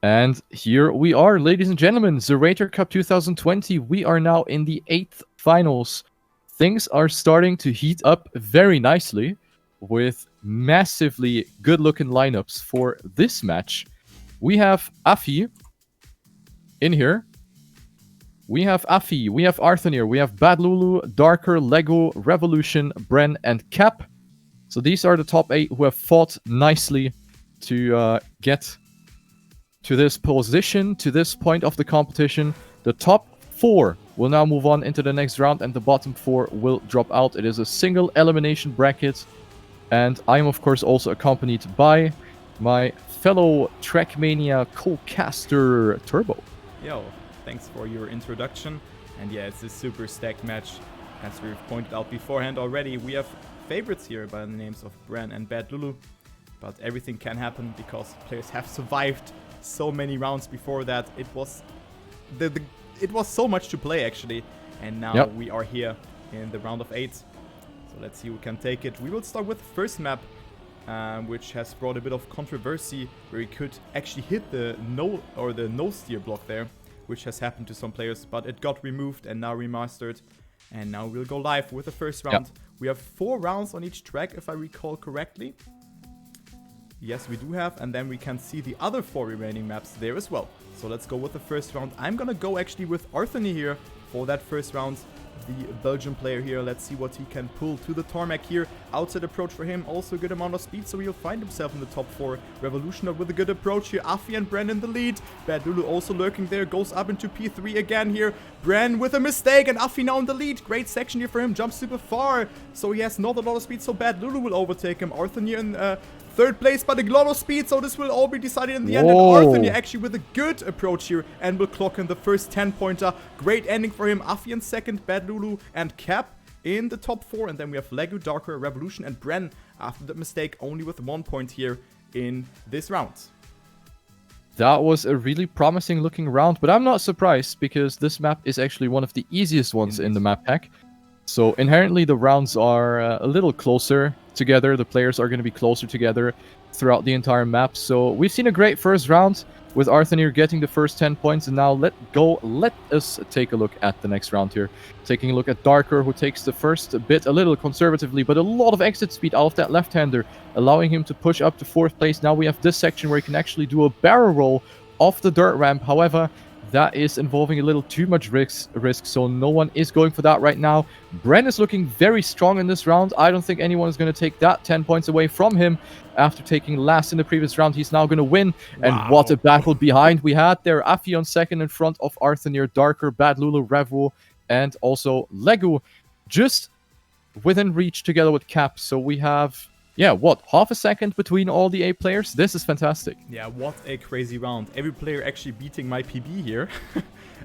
And here we are, ladies and gentlemen, Zerator Cup 2020. We are now in the 8th finals. Things are starting to heat up very nicely with massively good-looking lineups for this match. We have Afi in here. We have Afi, we have Arthanir, we have Bad Lulu, Darker, Lego, Revolution, Bren, and Cap. So these are the top 8 who have fought nicely to get to this position, to this point of the competition. The top 4 will now move on into the next round, and the bottom 4 will drop out. It is a single elimination bracket, and I am of course also accompanied by my fellow Trackmania co-caster Turbo. Yo, thanks for your introduction. And yeah, it's a super stacked match. As we've pointed out beforehand already, we have favorites here by the names of Bren and Bad Lulu. But everything can happen because players have survived so many rounds before that. It was it was so much to play actually, and now we are here in the round of 8. So let's see who can take it. We will start with the first map, which has brought a bit of controversy, where you could actually hit the no steer block there, which has happened to some players, but it got removed and now remastered. And now we'll go live with the first round. We have 4 rounds on each track, if I recall correctly. Yes, we do have, and then we can see the other 4 remaining maps there as well. So let's go with the first round. I'm gonna go actually with Arthany here for that first round, the Belgian player here. Let's see what he can pull to the tarmac here. Outside approach for him, also a good amount of speed, so he'll find himself in the top 4. Revolutioner with a good approach here. Afi and Bren in the lead. Bad Lulu also lurking there, goes up into P3 again here. Bren with a mistake, and Afi now in the lead. Great section here for him, jumps super far, so he has not a lot of speed, so Bad Lulu will overtake him. Arthany in third place, but a lot of speed, so this will all be decided in the end. And Arthany actually with a good approach here and will clock in the first 10-pointer. Great ending for him. Afi in second, Bad Lulu and Cap in the top 4. And then we have Lego, Darker, Revolution, and Bren after the mistake, only with 1 point here in this round. That was a really promising looking round, but I'm not surprised because this map is actually one of the easiest ones in the map pack. So inherently the rounds are a little closer together. The players are going to be closer together throughout the entire map. So we've seen a great first round with Arthanir getting the first 10 points. And now let us take a look at the next round here. Taking a look at Darker, who takes the first bit a little conservatively, but a lot of exit speed out of that left-hander, allowing him to push up to 4th place. Now we have this section where he can actually do a barrel roll off the dirt ramp. However, that is involving a little too much risk, so no one is going for that right now. Bren is looking very strong in this round. I don't think anyone is going to take that 10 points away from him. After taking last in the previous round, he's now going to win. Wow. And what a battle behind we had there. Afi on second in front of Arthanir, Darker, Bad Lulu, Revu, and also Legu just within reach together with Cap. So we have... yeah, what? Half a second between all the 8 players? This is fantastic. Yeah, what a crazy round. Every player actually beating my PB here.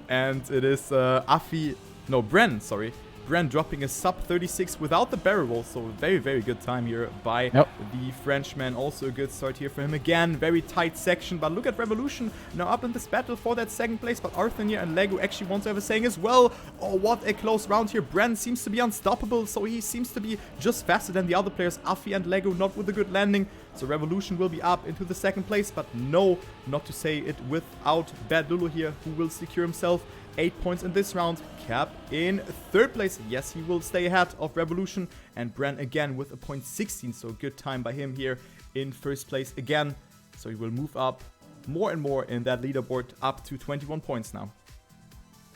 And it is Bren, sorry. Bren dropping a sub 36 without the barrel roll. So very, very good time here by the Frenchman. Also a good start here for him again. Very tight section. But look at Revolution now up in this battle for that second place. But Arthany and Lego actually want to have a saying as well. Oh, what a close round here. Bren seems to be unstoppable. So he seems to be just faster than the other players. Afi and Lego not with a good landing. So Revolution will be up into the second place. But no, not to say it without Bad Lulu here, who will secure himself 8 points in this round. Cap in third place. Yes, he will stay ahead of Revolution. And Bren again with a point 16. So good time by him here in first place again. So he will move up more and more in that leaderboard, up to 21 points now.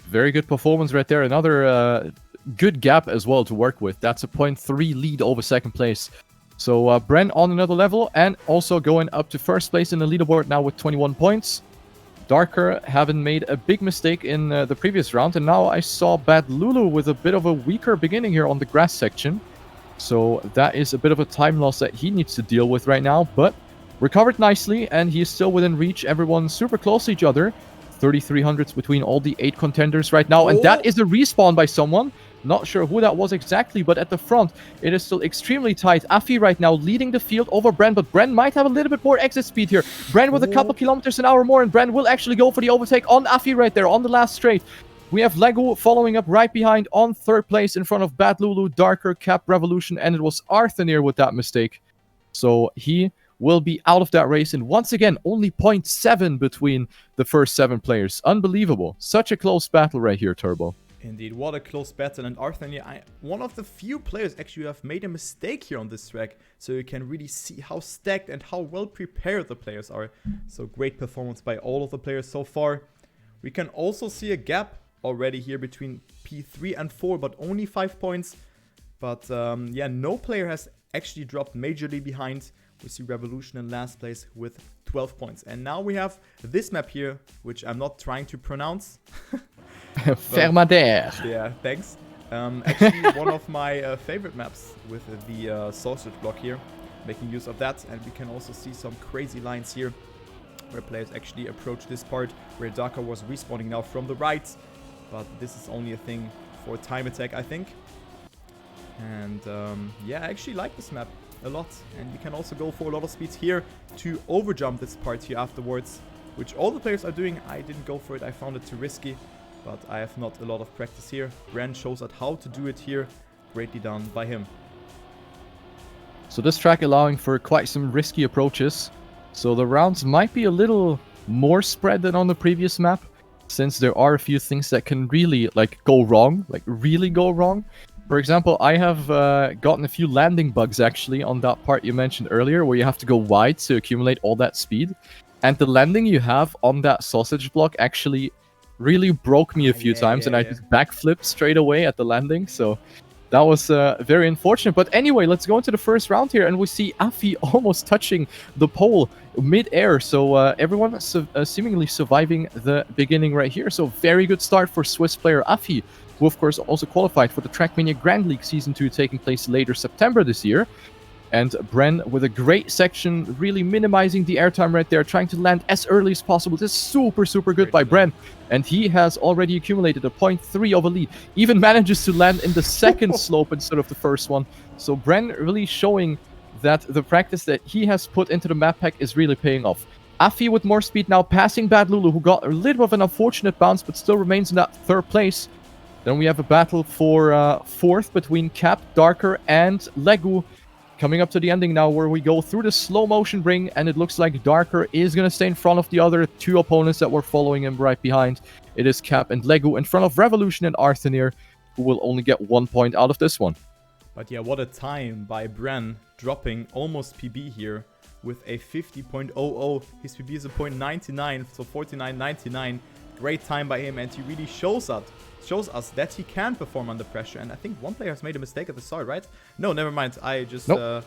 Very good performance right there. Another good gap as well to work with. That's a 0.3 lead over second place. So Bren on another level and also going up to first place in the leaderboard now with 21 points. Darker having made a big mistake in the previous round, and now I saw Bad Lulu with a bit of a weaker beginning here on the grass section. So that is a bit of a time loss that he needs to deal with right now, but recovered nicely, and he is still within reach. Everyone's super close to each other. 3,300s between all the 8 contenders right now, and that is a respawn by someone. Not sure who that was exactly, but at the front, it is still extremely tight. Afi right now leading the field over Bren, but Bren might have a little bit more exit speed here. Bren with a couple kilometers an hour more, and Bren will actually go for the overtake on Afi right there on the last straight. We have Lego following up right behind on third place in front of Bad Lulu, Darker, Cap, Revolution, and it was Arthanir with that mistake. So he will be out of that race. And once again, only 0.7 between the first 7 players. Unbelievable. Such a close battle right here, Turbo. Indeed, what a close battle. And Arthur, one of the few players actually who have made a mistake here on this track. So you can really see how stacked and how well prepared the players are. So great performance by all of the players so far. We can also see a gap already here between P3 and 4, but only 5 points. But yeah, no player has actually dropped majorly behind. We see Revolution in last place with 12 points. And now we have this map here, which I'm not trying to pronounce. Fermader. Yeah, thanks. Actually, one of my favorite maps with the sausage block here, making use of that. And we can also see some crazy lines here, where players actually approach this part, where Darker was respawning now from the right. But this is only a thing for time attack, I think. And yeah, I actually like this map a lot. And you can also go for a lot of speeds here to overjump this part here afterwards, which all the players are doing. I didn't go for it, I found it too risky. But I have not a lot of practice here. Bren shows us how to do it here. Greatly done by him. So this track allowing for quite some risky approaches. So the rounds might be a little more spread than on the previous map, since there are a few things that can really go wrong, really go wrong. For example, I have gotten a few landing bugs actually on that part you mentioned earlier, where you have to go wide to accumulate all that speed. And the landing you have on that sausage block actually really broke me a few times, and I just backflipped straight away at the landing. So that was very unfortunate. But anyway, let's go into the first round here, and we see Afi almost touching the pole mid-air. So everyone seemingly surviving the beginning right here. So very good start for Swiss player Afi, who of course also qualified for the Trackmania Grand League Season 2 taking place later September this year. And Bren with a great section, really minimizing the airtime right there, trying to land as early as possible. This is super, super good by Bren. And he has already accumulated a 0.3 of a lead. Even manages to land in the second slope instead of the first one. So Bren really showing that the practice that he has put into the map pack is really paying off. Afi with more speed now, passing Bad Lulu, who got a little bit of an unfortunate bounce, but still remains in that third place. Then we have a battle for fourth between Cap, Darker, and Legu. Coming up to the ending now, where we go through the slow motion ring, and it looks like Darker is going to stay in front of the other 2 opponents that were following him right behind. It is Cap and Legu in front of Revolution and Arthenir, who will only get 1 point out of this one. But yeah, what a time by Bren, dropping almost PB here with a 50.00. His PB is a 0.99, so 49.99. Great time by him, and he really shows us that he can perform under pressure. And I think one player has made a mistake at the start, right? No, never mind. No,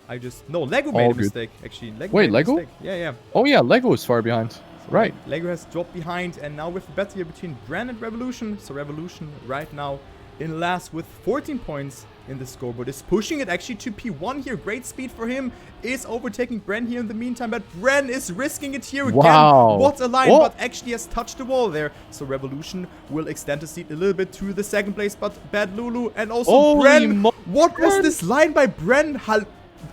Lego made a mistake, actually. Wait, Lego? Yeah. Oh yeah, Lego is far behind. Right. Lego has dropped behind, and now with the battle here between Bren and Revolution. So Revolution right now in last with 14 points in the scoreboard, is pushing it actually to P1 here. Great speed for him, is overtaking Bren here in the meantime, but Bren is risking it here again. Wow. What a line, but actually has touched the wall there. So Revolution will extend the seat a little bit to the second place, but Bad Lulu and also Bren. What was this line by Bren?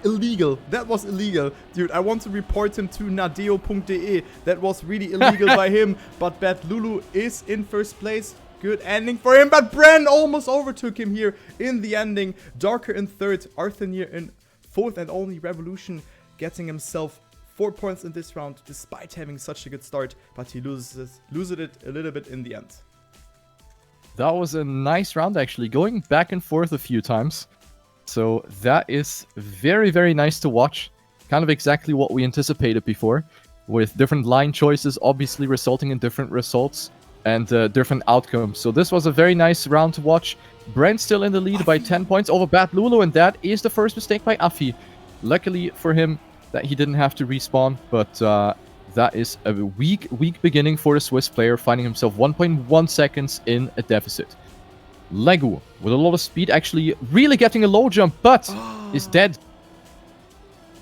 Illegal. That was illegal. Dude, I want to report him to nadeo.de. That was really illegal by him, but Bad Lulu is in first place. Good ending for him, but Bren almost overtook him here in the ending. Darker in third, Arthenir in fourth, and only Revolution getting himself 4 points in this round, despite having such a good start, but he loses it a little bit in the end. That was a nice round, actually, going back and forth a few times. So that is very, very nice to watch. Kind of exactly what we anticipated before, with different line choices obviously resulting in different results and different outcomes. So this was a very nice round to watch. Bren still in the lead by 10 points over Bad Lulu, and that is the first mistake by Afi. Luckily for him that he didn't have to respawn, but that is a weak beginning for the Swiss player, finding himself 1.1 seconds in a deficit. Legu, with a lot of speed, actually really getting a low jump, but is dead.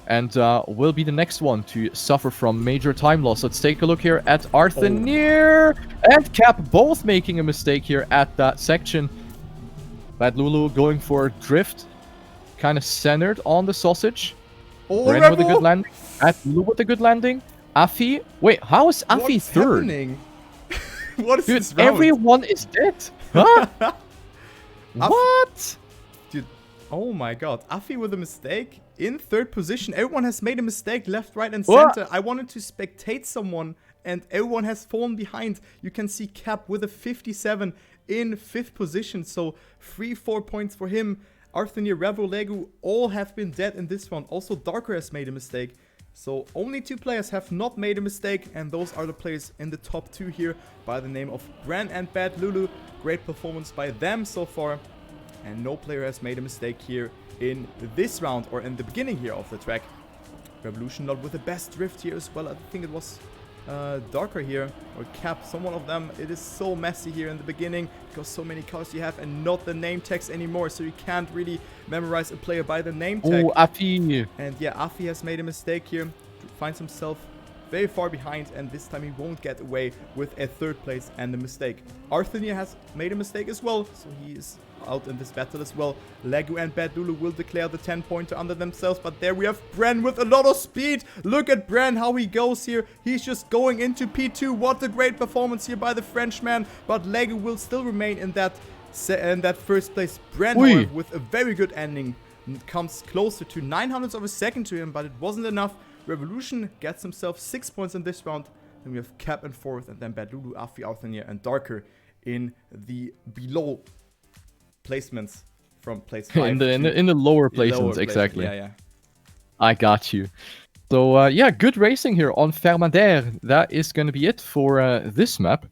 And will be the next one to suffer from major time loss. Let's take a look here at Arthenir and Cap, both making a mistake here at that section. Bad Lulu going for drift, kind of centered on the sausage. Bren with a good landing. Bad Lulu with a good landing. Afi, wait, how is Afi third? What is Dude, this round? Everyone is dead. Huh? What? Dude, Oh my god. Afi with a mistake in third position. Everyone has made a mistake left, right, and What? center. I wanted to spectate someone and everyone has fallen behind. You can see Cap with a 57 in fifth position. So 3-4 points for him. Arthur, Revo, Legu all have been dead in this one. Also Darker has made a mistake. So only 2 players have not made a mistake, and those are the players in the top 2 here by the name of Bran and Bad Lulu. Great performance by them so far. And no player has made a mistake here in this round or in the beginning here of the track. Revolution not with the best drift here as well. I think it was Darker here or Cap. Someone of them. It is so messy here in the beginning because so many cars you have and not the name tags anymore. So you can't really memorize a player by the name tag. Oh, Afi. And yeah, Afi has made a mistake here. Finds himself very far behind, and this time he won't get away with a third place and a mistake. Arthur has made a mistake as well, so he is out in this battle as well. Legu and Bad Lulu will declare the 10-pointer under themselves, but there we have Bran with a lot of speed. Look at Bran, how he goes here. He's just going into P2. What a great performance here by the Frenchman, but Legu will still remain in that first place. Bran, however, with a very good ending, comes closer to 900 of a second to him, but it wasn't enough. Revolution gets himself 6 points in this round. Then we have Cap in fourth, and then Bad Lulu, Afi, Arthur, and Darker in the below placements from place 5 in the lower placements, exactly. Yeah. I got you. So yeah, good racing here on Fermader. That is going to be it for this map.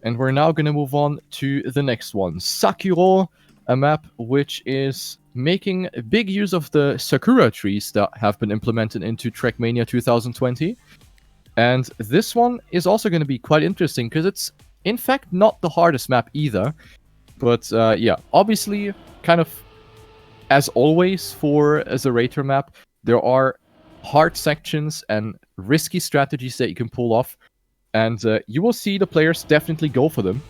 And we're now going to move on to the next one. Sakuro, a map which is making big use of the Sakura trees that have been implemented into Trackmania 2020. And this one is also going to be quite interesting because it's, in fact, not the hardest map either. But yeah, obviously, kind of as always for a Zerator map, there are hard sections and risky strategies that you can pull off. And you will see the players definitely go for them.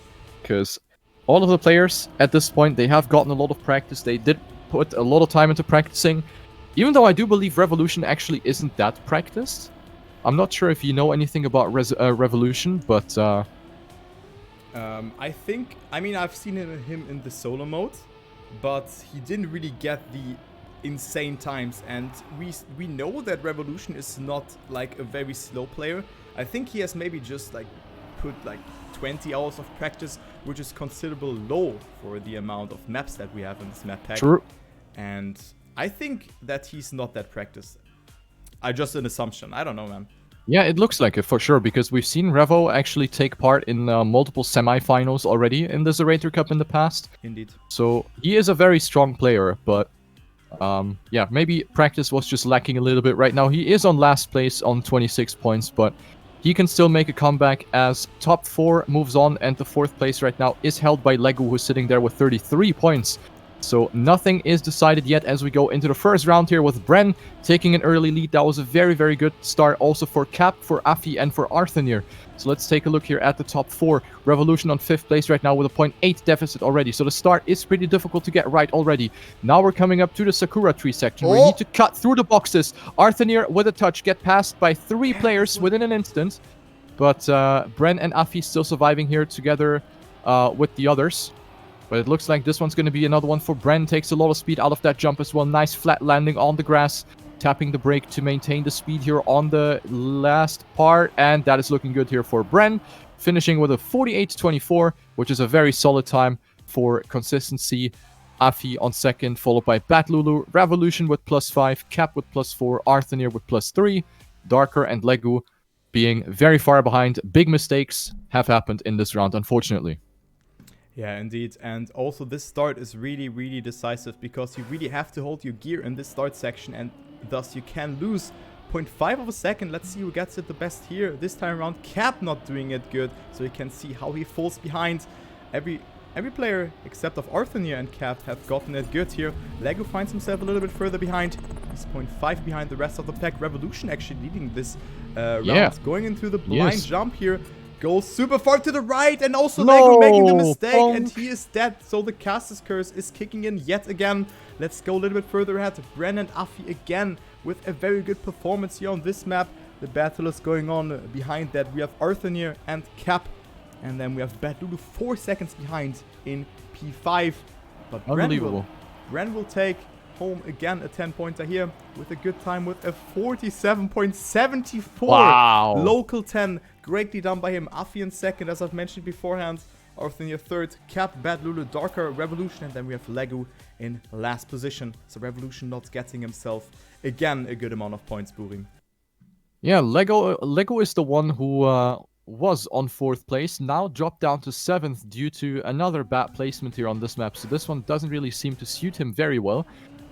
Because all of the players at this point, they have gotten a lot of practice. They did put a lot of time into practicing. Even though I do believe Revolution actually isn't that practiced. I'm not sure if you know anything about Revolution, but... I mean, I've seen him in the solo mode, but he didn't really get the insane times, and we know that Revolution is not like a very slow player. I think he has maybe just like put like 20 hours of practice, which is considerable low for the amount of maps that we have in this map pack. True. And I think that he's not that practiced. Just an assumption. I don't know, man. Yeah, it looks like it for sure, because we've seen Revo actually take part in multiple semifinals already in the Zerator Cup in the past. Indeed. So he is a very strong player, but yeah, maybe practice was just lacking a little bit right now. He is on last place on 26 points, but he can still make a comeback as top 4 moves on, and the 4th place right now is held by Legu, who's sitting there with 33 points. So nothing is decided yet as we go into the first round here with Bren taking an early lead. That was a very, very good start also for Cap, for Afi, and for Arthur. So let's take a look here at the top 4. Revolution on 5th place right now with a 0.8 deficit already. So the start is pretty difficult to get right already. Now we're coming up to the Sakura tree section. We need to cut through the boxes. Arthur with a touch get passed by 3 players within an instant. But Bren and Afi still surviving here together with the others. But it looks like this one's going to be another one for Bren. Takes a lot of speed out of that jump as well. Nice flat landing on the grass. Tapping the brake to maintain the speed here on the last part. And that is looking good here for Bren. Finishing with a 48.24, which is a very solid time for consistency. Afi on second, followed by Bad Lulu. Revolution with +5. Cap with +4. Arthur with +3. Darker and Legu being very far behind. Big mistakes have happened in this round, unfortunately. Yeah, indeed. And also this start is really, really decisive because you really have to hold your gear in this start section, and thus you can lose 0.5 of a second. Let's see who gets it the best here. This time around, Cap not doing it good. So you can see how he falls behind. Every player except of Arthur and Cap have gotten it good here. Legu finds himself a little bit further behind. He's 0.5 behind the rest of the pack. Revolution actually leading this round. Going into the blind jump here. Goes super far to the right, and also Legu making the mistake, and he is dead. So the caster's curse is kicking in yet again. Let's go a little bit further ahead. Bren and Afi again with a very good performance here on this map. The battle is going on. Behind that we have Arthur and Cap, and then we have Bad Lulu 4 seconds behind in P5. But Bren will take home again a 10-pointer here with a good time with a 47.74. Wow. Local 10, greatly done by him. Afi in second, as I've mentioned beforehand. Arthur third, Cap, Bad Lulu, Darker, Revolution, and then we have Legu in last position. So Revolution not getting himself, again, a good amount of points, Burim. Yeah, Lego is the one who was on 4th place, now dropped down to 7th due to another bad placement here on this map. So this one doesn't really seem to suit him very well.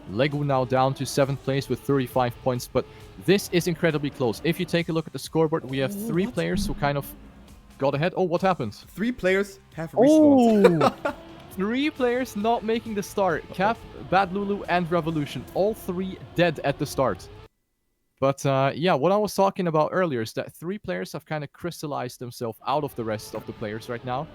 Lego now down to 7th place with 35 points, but this is incredibly close. If you take a look at the scoreboard, we have 3 players who kind of got ahead. Oh, what happened? 3 players have respawned. Oh! 3 players not making the start. Cap, Bad Lulu, and Revolution. All 3 dead at the start. But yeah, what I was talking about earlier is that 3 players have kind of crystallized themselves out of the rest of the players right now.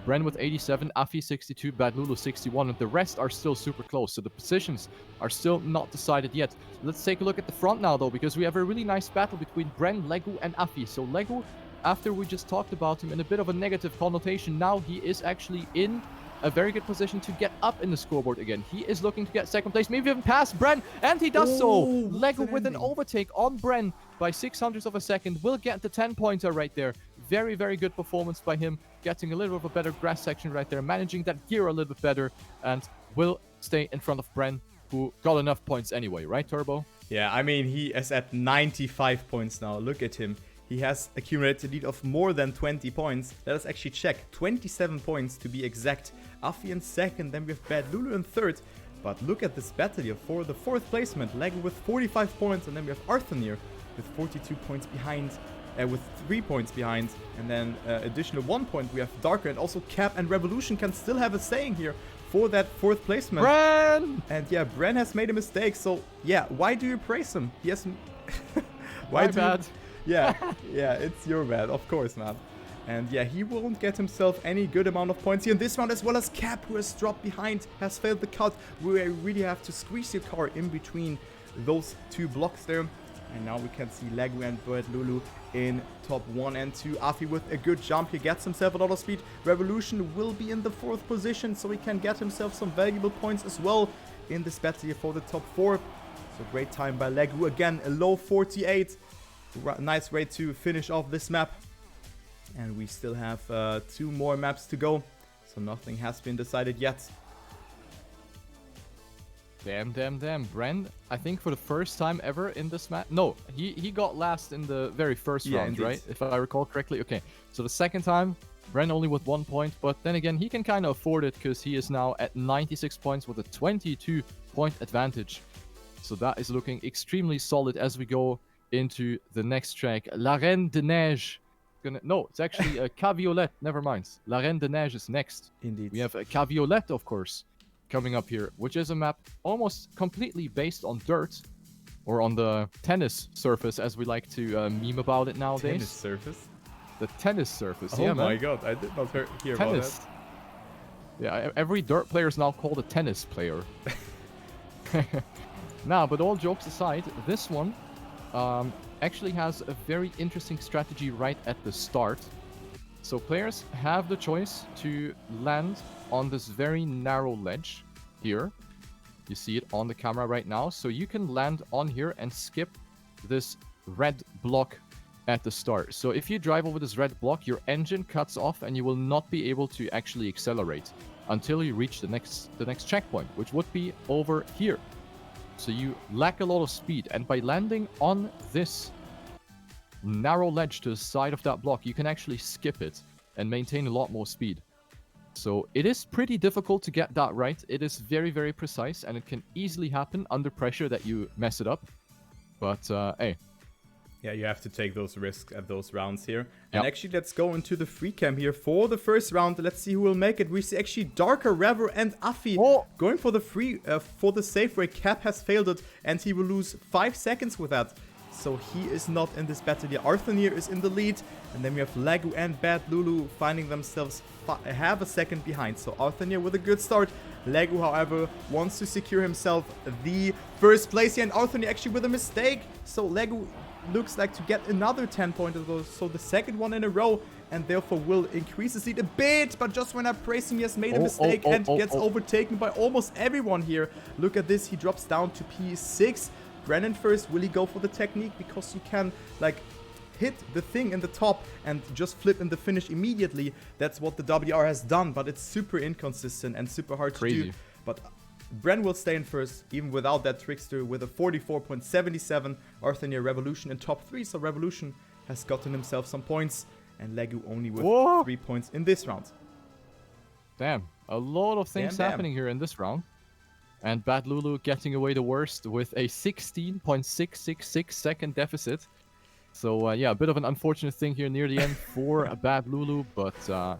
Bren with 87, Afi 62, Bad Lulu 61, and the rest are still super close. So the positions are still not decided yet. Let's take a look at the front now, though, because we have a really nice battle between Bren, Legu, and Afi. So Legu, after we just talked about him in a bit of a negative connotation, now he is actually in a very good position to get up in the scoreboard again. He is looking to get 2nd place, maybe even past Bren, and he does so. Lego with an overtake on Bren by 600ths of a second will get the 10-pointer right there. Very, very good performance by him, getting a little bit of a better grass section right there, managing that gear a little bit better, and will stay in front of Bren, who got enough points anyway, right, Turbo? Yeah, I mean, he is at 95 points now. Look at him. He has accumulated a lead of more than 20 points. Let us actually check. 27 points to be exact. Afi in second, then we have Bad Lulu in third. But look at this battle here for the 4th placement. Lego with 45 points, and then we have Arthur with 42 points behind, with 3 points behind. And then additional 1 point, we have Darker, and also Cap and Revolution can still have a saying here for that 4th placement. Bren! And yeah, Bren has made a mistake, so yeah, why do you praise him? He has... Why bad? Yeah, it's your bad, of course, man. And yeah, he won't get himself any good amount of points here in this round, as well as Cap, who has dropped behind, has failed the cut. We really have to squeeze your car in between those 2 blocks there. And now we can see Legu and Bad Lulu in top 1 and 2. Afi with a good jump, he gets himself a lot of speed. Revolution will be in the 4th position, so he can get himself some valuable points as well in this battle here for the top 4. So great time by Legu. Again, a low 48. Nice way to finish off this map. And we still have 2 more maps to go. So nothing has been decided yet. Damn. Bren, I think for the first time ever in this map... No, he got last in the very first round, indeed. right? If I recall correctly. Okay, so the second time, Bren only with 1 point. But then again, he can kind of afford it because he is now at 96 points with a 22-point advantage. So that is looking extremely solid as we go into the next track. La Reine de Neige. No, it's actually a Caviolette. Never mind. La Reine de Neige is next. Indeed. We have a Caviolette, of course, coming up here, which is a map almost completely based on dirt, or on the tennis surface, as we like to meme about it nowadays. Tennis surface? The tennis surface, oh yeah, my man. god, I did not hear Tennis. about that. Yeah, every dirt player is now called a tennis player. Now, but all jokes aside, this one actually has a very interesting strategy right at the start. So players have the choice to land on this very narrow ledge here. You see it on the camera right now. So you can land on here and skip this red block at the start. So if you drive over this red block, your engine cuts off and you will not be able to actually accelerate until you reach the next checkpoint, which would be over here. So you lack a lot of speed, and by landing on this narrow ledge to the side of that block, you can actually skip it and maintain a lot more speed. So it is pretty difficult to get that right. It is very, very precise, and it can easily happen under pressure that you mess it up. But hey. Yeah, you have to take those risks at those rounds here. Yep. And actually, let's go into the free cam here for the first round. Let's see who will make it. We see actually Darker, Rever, and Afi going for the free, for the safe way. Cap has failed it, and he will lose 5 seconds with that. So he is not in this battle here. Arthur is in the lead. And then we have Legu and Bad Lulu finding themselves half a second behind. So Arthur with a good start. Legu, however, wants to secure himself the first place here. And Arthur actually with a mistake. So Legu looks like to get another 10 points, so the second one in a row, and therefore will increase his lead a bit. But just when I'm praising, he has made a mistake and gets overtaken by almost everyone here. Look at this, he drops down to P6. Brennan first, will he go for the technique? Because you can, like, hit the thing in the top and just flip in the finish immediately. That's what the WR has done, but it's super inconsistent and super hard to do. But Bren will stay in first, even without that trickster, with a 44.77. Arthur Revolution in top 3, so Revolution has gotten himself some points, and Legu only with 3 points in this round. Damn, a lot of things happening here in this round. And Bad Lulu getting away the worst with a 16.666 second deficit. So yeah, a bit of an unfortunate thing here near the end for Bad Lulu, but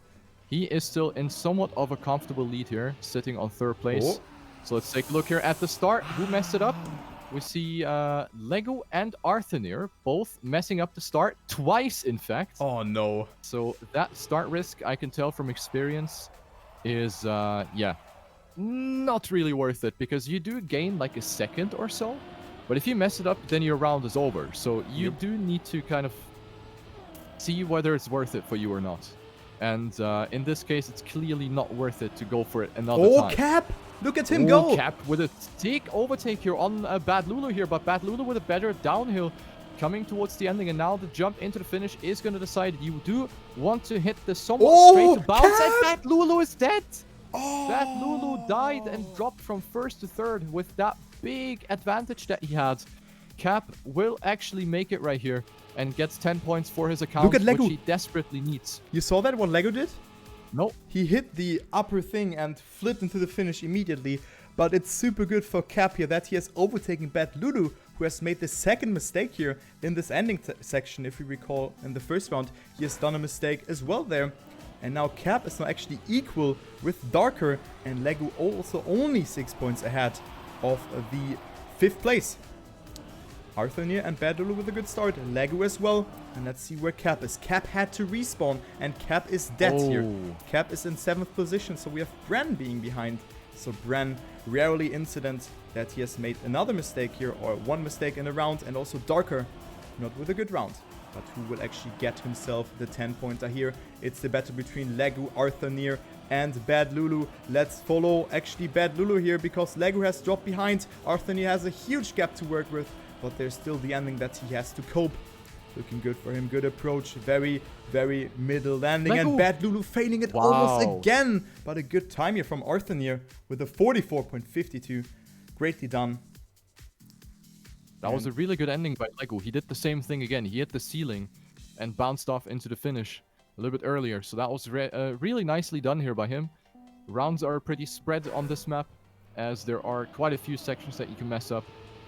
he is still in somewhat of a comfortable lead here, sitting on 3rd place. So let's take a look here at the start. Who messed it up? We see Lego and Arthanir both messing up the start twice, in fact. Oh no. So that start risk, I can tell from experience, is yeah, not really worth it, because you do gain like a second or so, but if you mess it up, then your round is over. So you do need to kind of see whether it's worth it for you or not. And in this case, it's clearly not worth it to go for it another time. Cap! Look at him go! Cap with a overtake here on Bad Lulu here, but Bad Lulu with a better downhill coming towards the ending, and now the jump into the finish is going to decide. You do want to hit the somewhat straight to bounce, and Bad Lulu is dead! Bad Lulu died and dropped from 1st to 3rd with that big advantage that he had. Cap will actually make it right here and gets 10 points for his account, which he desperately needs. You saw that, what Lego did? No. He hit the upper thing and flipped into the finish immediately, but it's super good for Cap here that he has overtaken Bad Lulu, who has made the second mistake here in this ending section. If you recall, in the first round, he has done a mistake as well there. And now Cap is now actually equal with Darker, and Legu also only 6 points ahead of the 5th place. Arthur and Bad Lulu with a good start, Legu as well. And let's see where Cap is. Cap had to respawn, and Cap is dead here. Cap is in 7th position, so we have Bren being behind. So Bren, rarely incident that he has made another mistake here, or one mistake in a round, and also Darker, not with a good round. But who will actually get himself the 10-pointer here? It's the battle between Legu, Arthur and Bad Lulu. Let's follow actually Bad Lulu here, because Legu has dropped behind. Arthur has a huge gap to work with, but there's still the ending that he has to cope. Looking good for him, good approach, very, very middle landing, and Bad Lulu failing it almost again. But a good time here from Arthur with a 44.52. Greatly done. That was a really good ending by Lego. He did the same thing again. He hit the ceiling and bounced off into the finish a little bit earlier. So that was really nicely done here by him. Rounds are pretty spread on this map, as there are quite a few sections that you can mess up.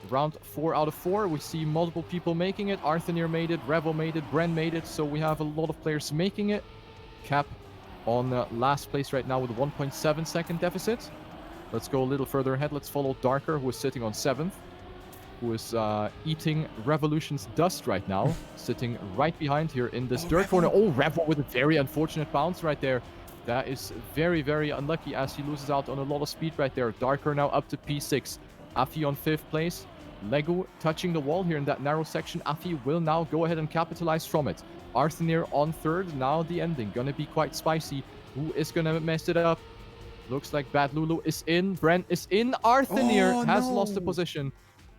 Round 4 out of 4, we see multiple people making it. Arthur made it, Revo made it, Bren made it. So we have a lot of players making it. Cap on last place right now with a 1.7 second deficit. Let's go a little further ahead. Let's follow Darker, who is sitting on 7th. Who is eating Revolution's dust right now, sitting right behind here in this dirt corner. Oh, Revo with a very unfortunate bounce right there. That is very, very unlucky, as he loses out on a lot of speed right there. Darker now up to P6. Afi on 5th place. Lego touching the wall here in that narrow section. Afi will now go ahead and capitalize from it. Arthur on 3rd. Now the ending. Gonna be quite spicy. Who is gonna mess it up? Looks like Bad Lulu is in. Brent is in. Arthur has lost the position.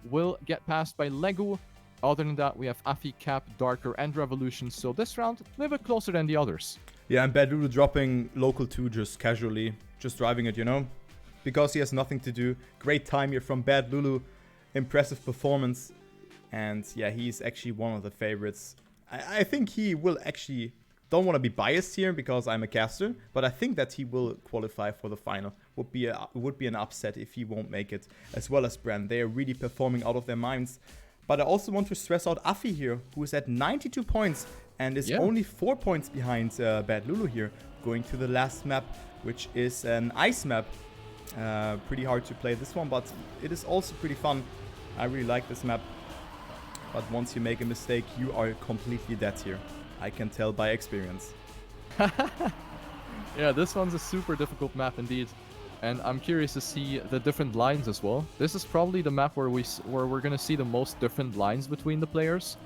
Will get passed by Legu. Other than that, we have Afi, Cap, Darker, and Revolution. So this round, a little bit closer than the others. Yeah, and Bad Lulu dropping local 2 just casually. Just driving it, you know? Because he has nothing to do. Great time here from Bad Lulu. Impressive performance. And yeah, he's actually one of the favorites. I think he will actually... Don't want to be biased here because I'm a caster, but I think that he will qualify for the final. Would be an upset if he won't make it, as well as Bren. They are really performing out of their minds. But I also want to stress out Afi here, who is at 92 points and is only 4 points behind Bad Lulu here, going to the last map, which is an ice map. Pretty hard to play this one, but it is also pretty fun. I really like this map. But once you make a mistake, you are completely dead here. I can tell by experience. Yeah, this one's a super difficult map indeed. And I'm curious to see the different lines as well. This is probably the map where we're going to see the most different lines between the players.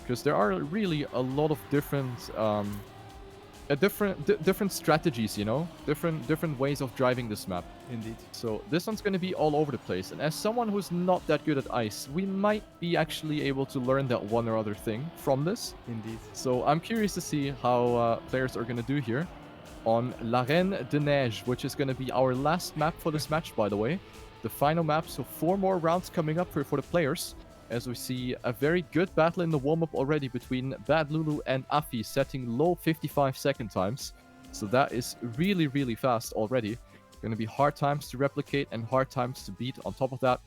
because there are really a lot of different strategies, you know, different ways of driving this map. Indeed. So this one's going to be all over the place, and as someone who's not that good at ice, we might be actually able to learn that one or other thing from this. Indeed. So I'm curious to see how players are going to do here on l'Arène de Neige, which is going to be our last map for this match, by the way. The final map, so 4 more rounds coming up for the players, as we see a very good battle in the warm-up already between Bad Lulu and Afi, setting low 55-second times. So that is really, really fast already. Going to be hard times to replicate and hard times to beat on top of that.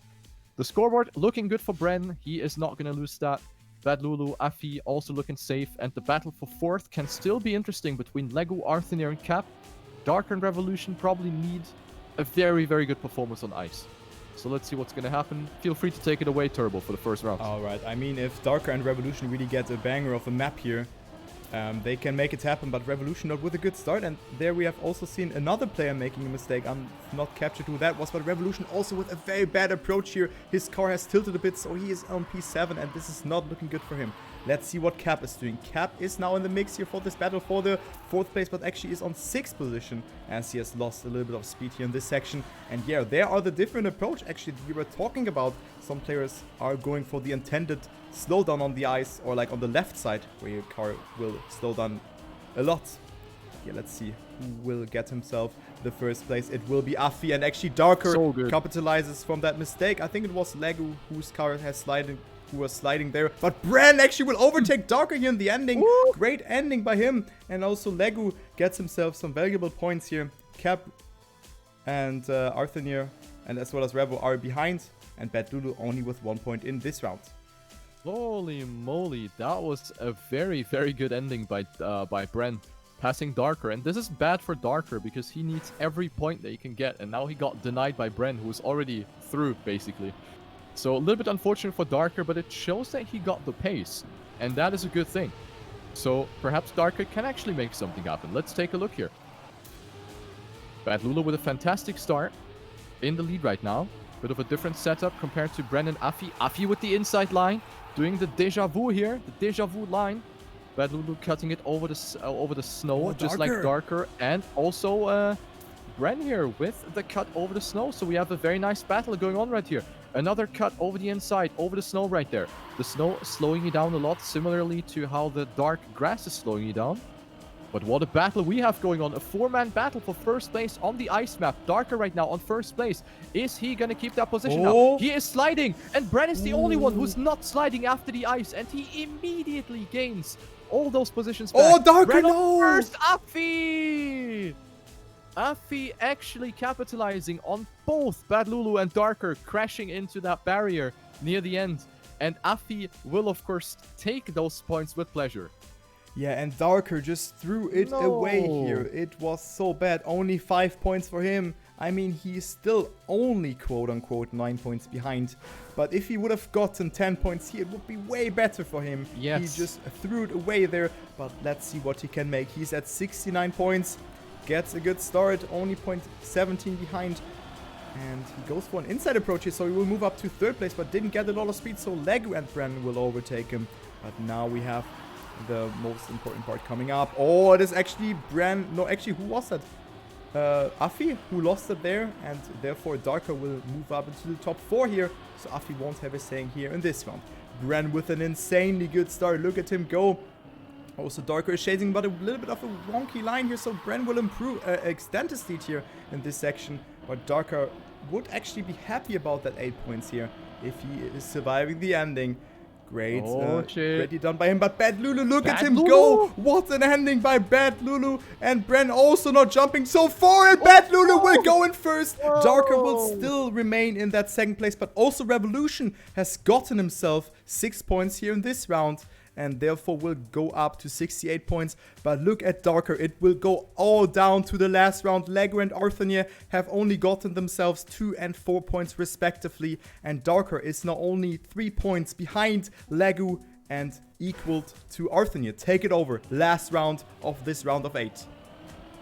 The scoreboard looking good for Bren. He is not going to lose that. Bad Lulu, Afi also looking safe. And the battle for 4th can still be interesting between Legu, Arthur, and Cap. Darker and Revolution probably need a very, very good performance on ice. So let's see what's going to happen. Feel free to take it away, Turbo, for the first round. Alright, I mean, if Darker and Revolution really get a banger of a map here, they can make it happen, but Revolution not with a good start. And there we have also seen another player making a mistake. I'm not captured who that was, but Revolution also with a very bad approach here. His car has tilted a bit, so he is on P7, and this is not looking good for him. Let's see what Cap is doing. Cap is now in the mix here for this battle for the 4th place, but actually is on 6th position, as he has lost a little bit of speed here in this section. And yeah, there are the different approach actually we were talking about. Some players are going for the intended slowdown on the ice, or like on the left side, where your car will slow down a lot. Yeah, let's see who will get himself the first place. It will be Afi, and actually Darker capitalizes from that mistake. I think it was Legu whose car has who was sliding there. But Bren actually will overtake Darker here in the ending. Woo! Great ending by him. And also Legu gets himself some valuable points here. Cap and Arthur and as well as Revo are behind. And Bad Lulu only with 1 point in this round. Holy moly, that was a very, very good ending by Bren, passing Darker. And this is bad for Darker because he needs every point that he can get. And now he got denied by Bren, who's already through, basically. So a little bit unfortunate for Darker, but it shows that he got the pace. And that is a good thing. So perhaps Darker can actually make something happen. Let's take a look here. Bad Lulu with a fantastic start in the lead right now. Bit of a different setup compared to Bren and Afi. Afi with the inside line, doing the deja vu here, the deja vu line. Bad Lulu cutting it over the snow, just like Darker. And also Bren here with the cut over the snow. So we have a very nice battle going on right here. Another cut over the inside, over the snow right there. The snow slowing you down a lot, similarly to how the dark grass is slowing you down. But what a battle we have going on. A 4-man battle for first place on the ice map. Darker right now on first place. Is he going to keep that position now? He is sliding. And Bren is the only one who's not sliding after the ice. And he immediately gains all those positions back. Oh, Darker, Bren no! First, Afi! Afi actually capitalizing on both Bad Lulu and Darker crashing into that barrier near the end. And Afi will, of course, take those points with pleasure. Yeah, and Darker just threw it away here. It was so bad. Only 5 points for him. I mean, he's still only quote-unquote 9 points behind. But if he would have gotten 10 points here, it would be way better for him. Yes. He just threw it away there. But let's see what he can make. He's at 69 points. Gets a good start. Only 0.17 behind. And he goes for an inside approach here. So he will move up to 3rd place, but didn't get a lot of speed. So Legu and Bren will overtake him. But now we have the most important part coming up. Oh, it is actually Bren. No, actually, who was that? Afi, who lost it there, and therefore Darker will move up into the top 4 here. So Afi won't have a saying here in this round. Bren with an insanely good start. Look at him go. Also, Darker is chasing, but a little bit of a wonky line here. So Bren will extend his lead here in this section. But Darker would actually be happy about that 8 points here if he is surviving the ending. Great, greatly done by him, but Bad Lulu, look at him go! What an ending by Bad Lulu, and Bren also not jumping so far, and Bad Lulu will go in first. Darker will still remain in that 2nd place, but also Revolution has gotten himself 6 points here in this round, and therefore will go up to 68 points. But look at Darker, it will go all down to the last round. Legu and Arthur have only gotten themselves 2 and 4 points respectively, and Darker is now only 3 points behind Legu and equaled to Arthur. Take it over. Last round of this round of 8.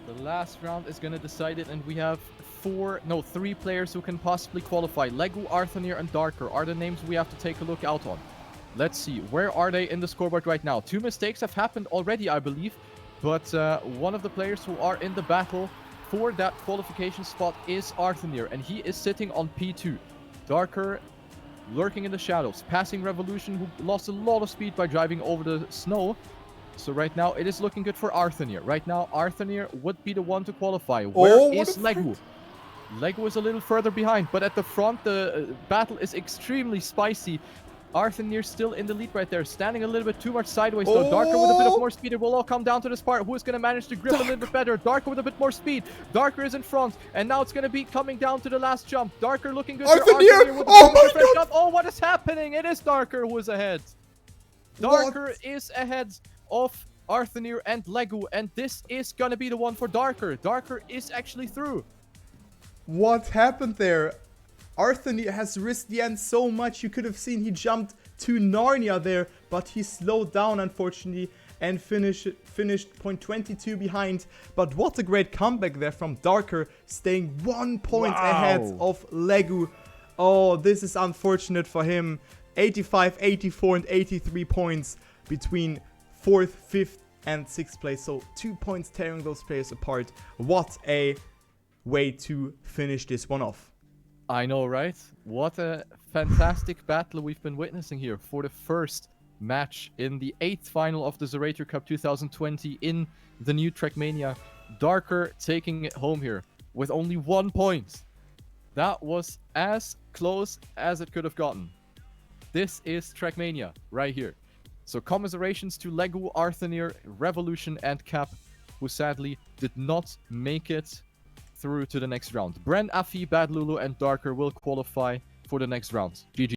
The last round is going to decide it, and we have 3 players who can possibly qualify. Legu, Arthur, and Darker are the names we have to take a look out on. Let's see, where are they in the scoreboard right now? 2 mistakes have happened already, I believe. But one of the players who are in the battle for that qualification spot is Arthur, and he is sitting on P2. Darker lurking in the shadows, passing Revolution, who lost a lot of speed by driving over the snow. So right now, it is looking good for Arthur. Right now, Arthur would be the one to qualify. Where is Legu? Legu is a little further behind, but at the front, the battle is extremely spicy. Arthur still in the lead right there, standing a little bit too much sideways though. Darker with a bit of more speed. It will all come down to this part. Who is going to manage to grip a little bit better? Darker with a bit more speed. Darker is in front, and now it's going to be coming down to the last jump. Darker looking good. Arthur! Oh my god! Oh, what is happening? It is Darker who is ahead. Darker is ahead of Arthur and Legu, and this is going to be the one for Darker. Darker is actually through. What happened there? Arthur has risked the end so much. You could have seen he jumped to Narnia there, but he slowed down, unfortunately, and finished 0.22 behind. But what a great comeback there from Darker, staying 1 point ahead of Legu. Oh, this is unfortunate for him. 85, 84, and 83 points between 4th, 5th, and 6th place. So 2 points tearing those players apart. What a way to finish this one off. I know, right? What a fantastic battle we've been witnessing here for the first match in the 8th final of the Zerator Cup 2020 in the new Trackmania. Darker taking it home here with only 1 point. That was as close as it could have gotten. This is Trackmania right here. So commiserations to Legu, Arthur, Revolution, and Cap, who sadly did not make it through to the next round. Bren, Afi, Bad Lulu, and Darker will qualify for the next round. GG.